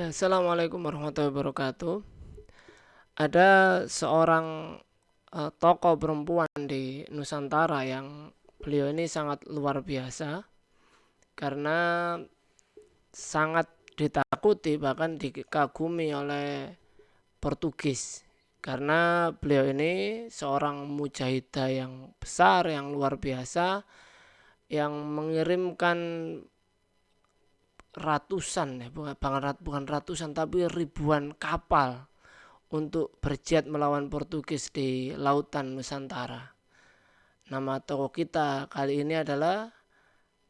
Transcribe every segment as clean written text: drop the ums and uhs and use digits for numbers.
Ya, Assalamualaikum warahmatullahi wabarakatuh. Ada seorang tokoh perempuan di Nusantara yang beliau ini sangat luar biasa karena sangat ditakuti bahkan dikagumi oleh Portugis. Karena beliau ini seorang mujahidah yang besar, yang luar biasa, yang mengirimkan ratusan, ya bukan ratusan tapi ribuan kapal untuk berjihad melawan Portugis di lautan Nusantara. Nama tokoh kita kali ini adalah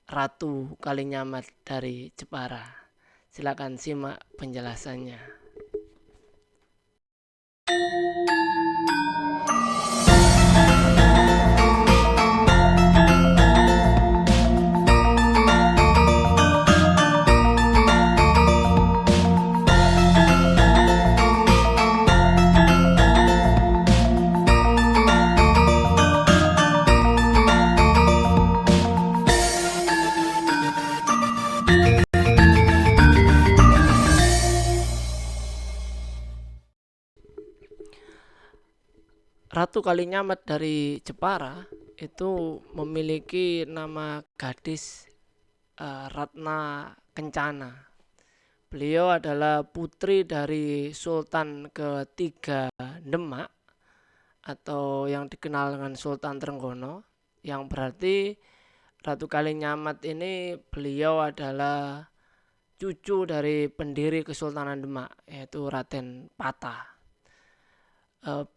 Ratu Kalinyamat dari Jepara. Silakan simak penjelasannya. Ratu Kalinyamat dari Jepara itu memiliki nama gadis Ratna Kencana. Beliau adalah putri dari Sultan ketiga Demak atau yang dikenal dengan Sultan Trenggono, yang berarti Ratu Kalinyamat ini beliau adalah cucu dari pendiri Kesultanan Demak, yaitu Raden Patah.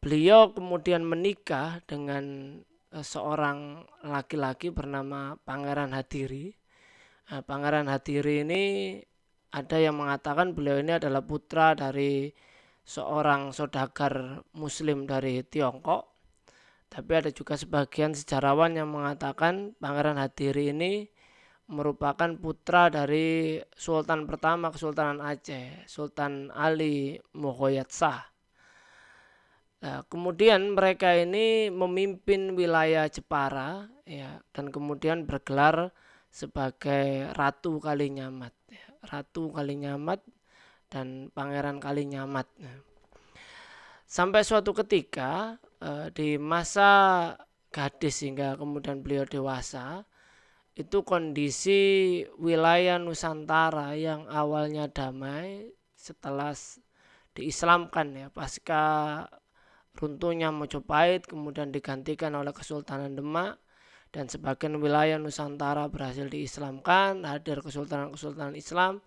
Beliau kemudian menikah dengan seorang laki-laki bernama Pangeran Hadiri. Pangeran Hadiri ini ada yang mengatakan beliau ini adalah putra dari seorang saudagar muslim dari Tiongkok. Tapi ada juga sebagian sejarawan yang mengatakan Pangeran Hadiri ini merupakan putra dari Sultan pertama Kesultanan Aceh, Sultan Ali Mohoyat Shah. Nah, kemudian mereka ini memimpin wilayah Jepara, ya, dan kemudian bergelar sebagai Ratu Kalinyamat, ya, Ratu Kalinyamat dan Pangeran Kalinyamat. Nah, sampai suatu ketika di masa gadis hingga kemudian beliau dewasa, itu kondisi wilayah Nusantara yang awalnya damai setelah diislamkan, ya, pasca runtuhnya Mojopahit kemudian digantikan oleh Kesultanan Demak dan sebagian wilayah Nusantara berhasil diislamkan, hadir kesultanan-kesultanan Islam.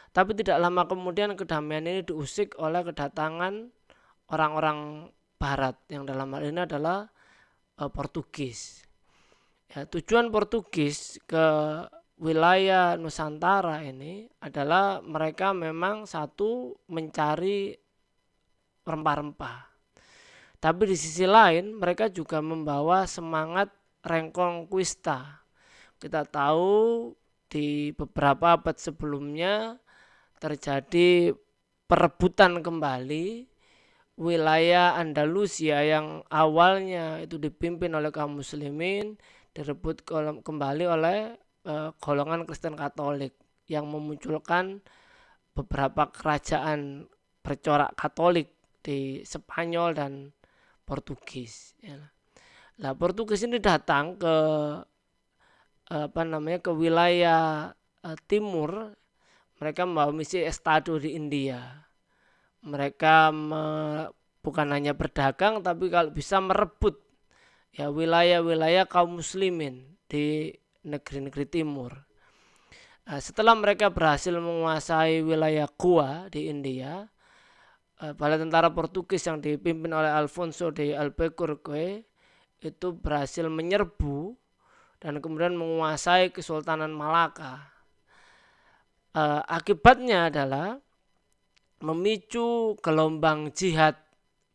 Tapi tidak lama kemudian kedamaian ini diusik oleh kedatangan orang-orang Barat yang dalam hal ini adalah Portugis. Ya, tujuan Portugis ke wilayah Nusantara ini adalah mereka memang satu mencari rempah-rempah. Tapi di sisi lain mereka juga membawa semangat Reconquista. Kita tahu di beberapa abad sebelumnya terjadi perebutan kembali wilayah Andalusia yang awalnya itu dipimpin oleh kaum muslimin, direbut kembali oleh golongan Kristen Katolik yang memunculkan beberapa kerajaan bercorak Katolik di Spanyol dan Portugis. Nah, Portugis ini datang ke ke wilayah timur. Mereka membawa misi estado di India. Mereka bukan hanya berdagang tapi kalau bisa merebut ya wilayah-wilayah kaum muslimin di negeri-negeri timur. Nah, setelah mereka berhasil menguasai wilayah Goa di India, bala tentara Portugis yang dipimpin oleh Alfonso de Albuquerque itu berhasil menyerbu dan kemudian menguasai Kesultanan Malaka. Akibatnya adalah memicu gelombang jihad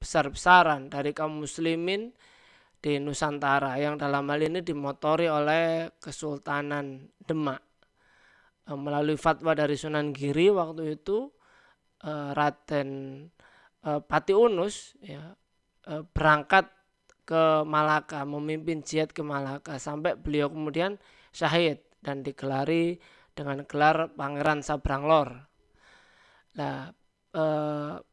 besar-besaran dari kaum muslimin di Nusantara yang dalam hal ini dimotori oleh Kesultanan Demak. Melalui fatwa dari Sunan Giri waktu itu, Raden Pati Unus ya, berangkat ke Malaka, memimpin jihad ke Malaka sampai beliau kemudian syahid dan digelari dengan gelar Pangeran Sabranglor. Nah,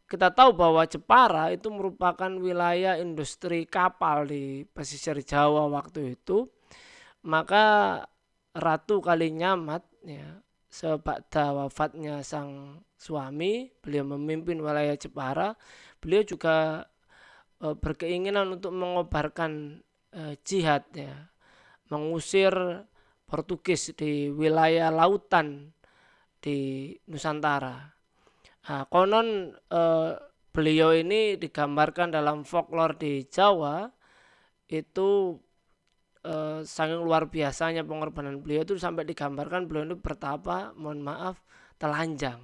kita tahu bahwa Jepara itu merupakan wilayah industri kapal di pesisir Jawa waktu itu. Maka Ratu Kalinyamat ya, sebagda wafatnya sang suami, beliau memimpin wilayah Jepara. Beliau juga berkeinginan untuk mengobarkan jihad ya, mengusir Portugis di wilayah lautan di Nusantara. Nah, konon beliau ini digambarkan dalam folklore di Jawa itu saking luar biasanya pengorbanan beliau itu sampai digambarkan beliau itu bertapa, mohon maaf, telanjang.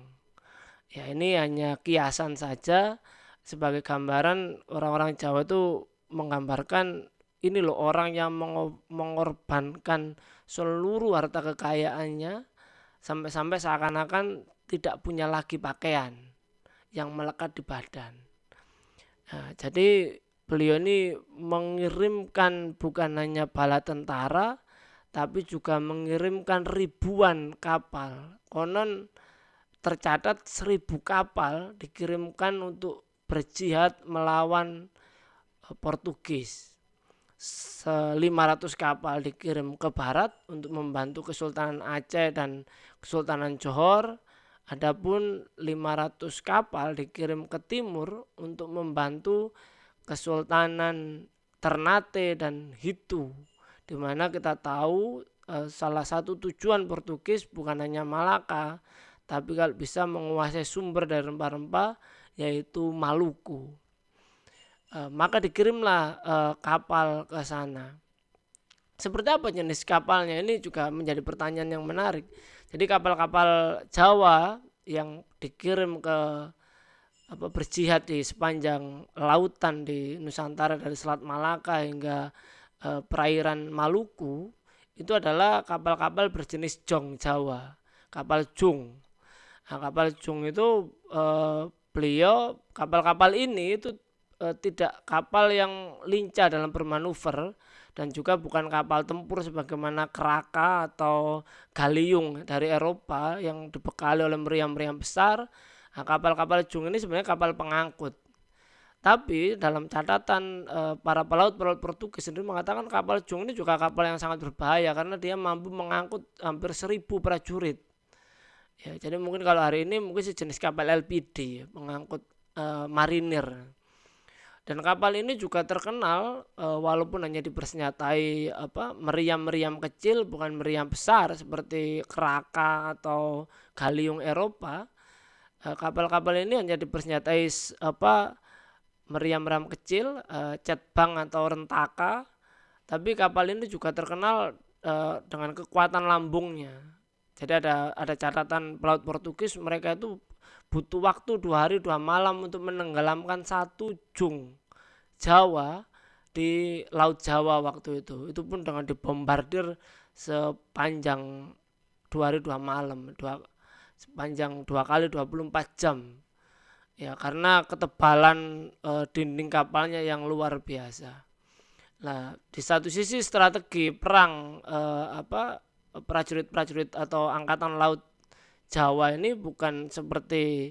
Ya ini hanya kiasan saja sebagai gambaran orang-orang Jawa itu menggambarkan ini loh orang yang mengorbankan seluruh harta kekayaannya sampai-sampai seakan-akan tidak punya lagi pakaian yang melekat di badan. Nah, jadi beliau ini mengirimkan bukan hanya bala tentara, tapi juga mengirimkan ribuan kapal. Konon tercatat 1.000 kapal dikirimkan untuk berjihad melawan Portugis. 500 kapal dikirim ke barat untuk membantu Kesultanan Aceh dan Kesultanan Johor. Adapun 500 kapal dikirim ke timur untuk membantu Kesultanan Ternate dan Hitu, di mana kita tahu salah satu tujuan Portugis bukan hanya Malaka, tapi kalau bisa menguasai sumber dari rempah-rempah yaitu Maluku. Maka dikirimlah kapal ke sana. Seperti apa jenis kapalnya? Ini juga menjadi pertanyaan yang menarik. Jadi kapal-kapal Jawa yang dikirim ke berjihad di sepanjang lautan di Nusantara dari Selat Malaka hingga perairan Maluku itu adalah kapal-kapal berjenis jong Jawa, kapal jung. Nah, kapal jung itu beliau kapal-kapal ini itu tidak kapal yang lincah dalam bermanuver dan juga bukan kapal tempur sebagaimana Kraka atau Galiung dari Eropa yang dibekali oleh meriam-meriam besar. Nah, kapal-kapal jung ini sebenarnya kapal pengangkut. Tapi dalam catatan para pelaut-pelaut Portugis sendiri mengatakan kapal jung ini juga kapal yang sangat berbahaya karena dia mampu mengangkut hampir 1.000 prajurit. Ya, jadi mungkin kalau hari ini mungkin sejenis kapal LPD, pengangkut marinir. Dan kapal ini juga terkenal walaupun hanya dipersenjatai meriam-meriam kecil, bukan meriam besar seperti Kraka atau Galiung Eropa. Kapal-kapal ini hanya dipersenjatai meriam-meriam kecil, cetbang atau rentaka. Tapi kapal ini juga terkenal dengan kekuatan lambungnya. Jadi ada catatan pelaut Portugis, mereka itu butuh waktu 2 hari 2 malam untuk menenggelamkan satu jung Jawa di Laut Jawa waktu itu. Itu pun dengan dibombardir sepanjang 2 hari 2 malam, sepanjang 2 kali 24 jam. Ya, karena ketebalan dinding kapalnya yang luar biasa. Nah, di satu sisi strategi perang prajurit-prajurit atau angkatan laut Jawa ini bukan seperti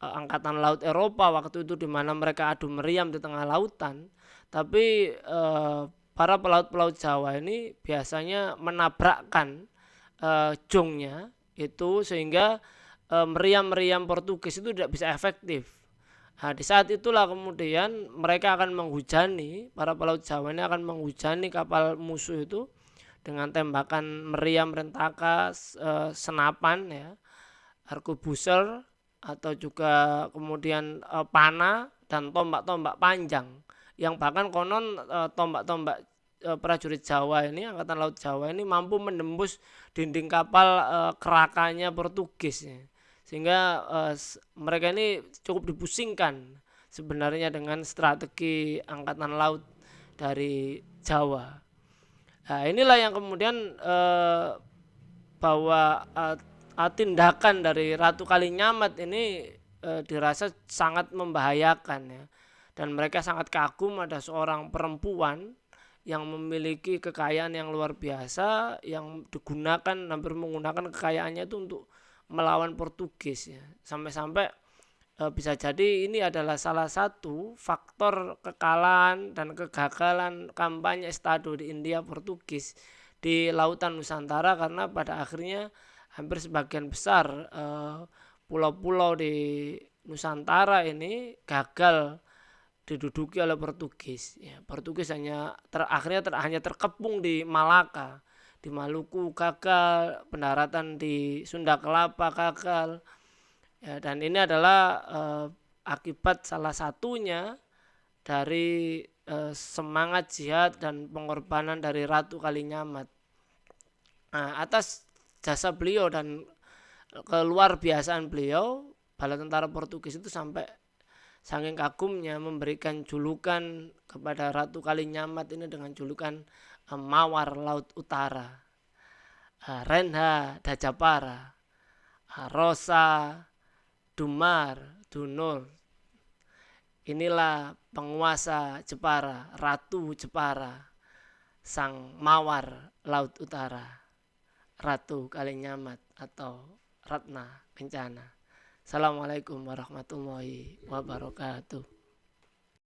angkatan laut Eropa waktu itu di mana mereka adu meriam di tengah lautan, tapi para pelaut-pelaut Jawa ini biasanya menabrakkan jongnya itu sehingga meriam-meriam Portugis itu tidak bisa efektif. Nah, di saat itulah kemudian mereka akan menghujani, para pelaut Jawa ini akan menghujani kapal musuh itu dengan tembakan meriam rentaka, senapan ya, arquebusser atau juga kemudian panah dan tombak-tombak panjang yang bahkan konon tombak-tombak prajurit Jawa ini, angkatan laut Jawa ini mampu menembus dinding kapal kerakanya Portugis ya. Sehingga mereka ini cukup dipusingkan sebenarnya dengan strategi angkatan laut dari Jawa. Nah, inilah yang kemudian bahwa tindakan dari Ratu Kalinyamat ini dirasa sangat membahayakan ya. Dan mereka sangat kagum ada seorang perempuan yang memiliki kekayaan yang luar biasa yang digunakan hampir menggunakan kekayaannya itu untuk melawan Portugis ya. Sampai-sampai bisa jadi ini adalah salah satu faktor kekalahan dan kegagalan kampanye Estado di India Portugis di lautan Nusantara, karena pada akhirnya hampir sebagian besar pulau-pulau di Nusantara ini gagal diduduki oleh Portugis. Ya, Portugis hanya terkepung di Malaka, di Maluku gagal, pendaratan di Sunda Kelapa gagal. Ya, dan ini adalah akibat salah satunya dari semangat jihad dan pengorbanan dari Ratu Kalinyamat. Nah, atas jasa beliau dan keluar biasaan beliau, bala tentara Portugis itu sampai saking kagumnya memberikan julukan kepada Ratu Kalinyamat ini dengan julukan Mawar Laut Utara, Renha Dajapara, Rosa Dumar Dunur. Inilah penguasa Jepara, Ratu Jepara, sang Mawar Laut Utara, Ratu Kalinyamat atau Ratna Kencana. Assalamualaikum warahmatullahi wabarakatuh.